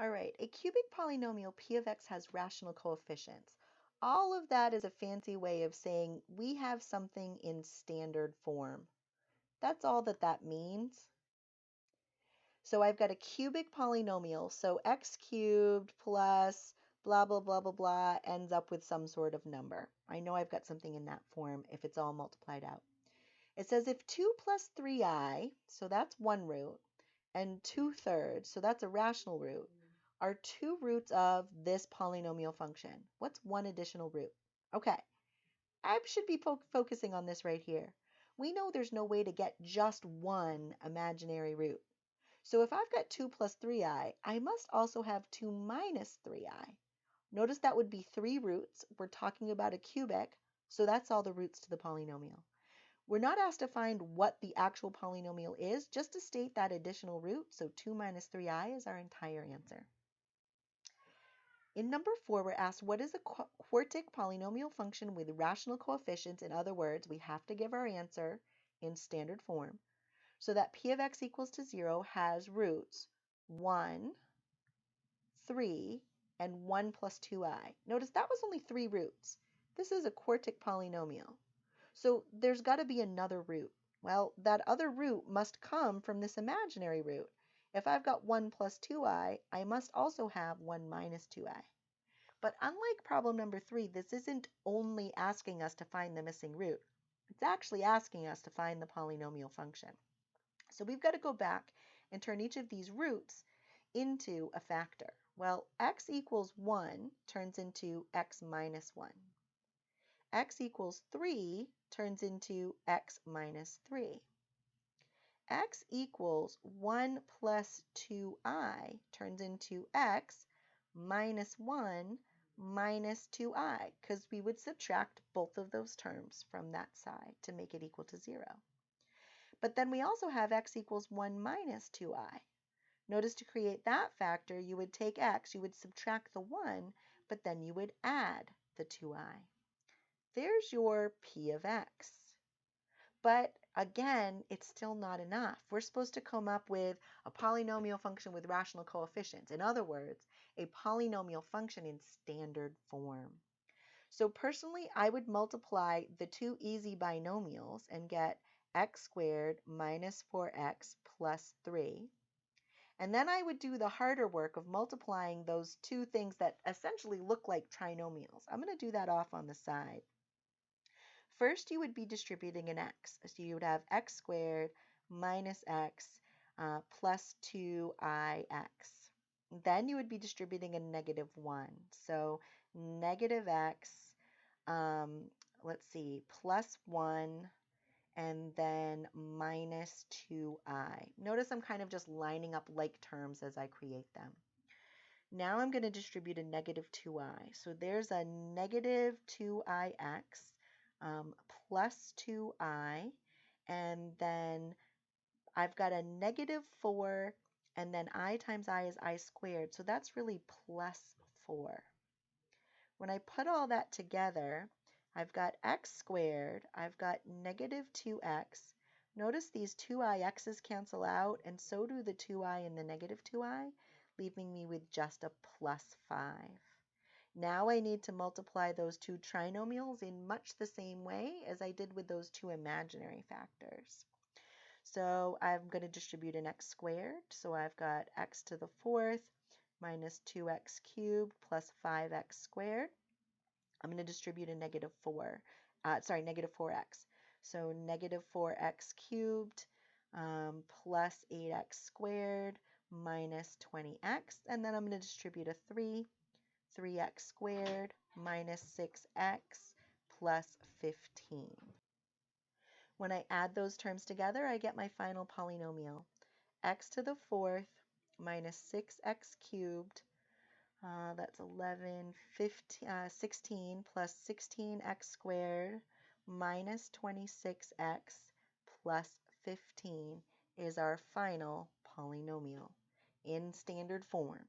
All right, a cubic polynomial p of x has rational coefficients. All of that is a fancy way of saying we have something in standard form. That's all that that means. So I've got a cubic polynomial, so x cubed plus blah, blah, blah, blah, blah ends up with some sort of number. I know I've got something in that form if it's all multiplied out. It says if 2 plus 3i, so that's one root, and 2/3, so that's a rational root, are two roots of this polynomial function. What's one additional root? Okay, I should be focusing on this right here. We know there's no way to get just one imaginary root. So if I've got 2 plus 3i, I must also have 2 minus 3i. Notice that would be three roots. We're talking about a cubic, so that's all the roots to the polynomial. We're not asked to find what the actual polynomial is, just to state that additional root, so 2 minus 3i is our entire answer. In number 4, we're asked what is a quartic polynomial function with rational coefficients? In other words, we have to give our answer in standard form. So that p of x equals to 0 has roots 1, 3, and 1 plus 2i. Notice that was only three roots. This is a quartic polynomial. So there's got to be another root. Well, that other root must come from this imaginary root. If I've got 1 plus 2i, I must also have 1 minus 2i. But unlike problem number 3, this isn't only asking us to find the missing root. It's actually asking us to find the polynomial function. So we've got to go back and turn each of these roots into a factor. Well, x equals 1 turns into x minus 1. X equals 3 turns into x minus 3. X equals 1 plus 2i turns into x minus 1 minus 2i, because we would subtract both of those terms from that side to make it equal to 0. But then we also have x equals 1 minus 2i. Notice to create that factor, you would take x, you would subtract the 1, but then you would add the 2i. There's your p of x. But again, it's still not enough. We're supposed to come up with a polynomial function with rational coefficients. In other words, a polynomial function in standard form. So personally, I would multiply the two easy binomials and get x squared minus 4x plus 3. And then I would do the harder work of multiplying those two things that essentially look like trinomials. I'm going to do that off on the side. First, you would be distributing an x. So you would have x squared minus x plus 2ix. Then you would be distributing a negative 1. So negative x, let's see, plus 1, and then minus 2i. Notice I'm kind of just lining up like terms as I create them. Now I'm going to distribute a negative 2i. So there's a negative 2ix plus 2i, and then I've got a negative 4, and then I times I is I squared, so that's really plus 4. When I put all that together, I've got x squared, I've got negative 2x. Notice these 2ix's cancel out, and so do the 2i and the negative 2i, leaving me with just a plus 5. Now I need to multiply those two trinomials in much the same way as I did with those two imaginary factors. So I'm going to distribute an x squared. So I've got x to the 4th minus 2x cubed plus 5x squared. I'm going to distribute a negative 4x. So negative 4x cubed plus 8x squared minus 20x. And then I'm going to distribute a 3x squared minus 6x plus 15. When I add those terms together, I get my final polynomial. X to the 4th minus 6x cubed, that's 16 plus 16x squared minus 26x plus 15 is our final polynomial in standard form.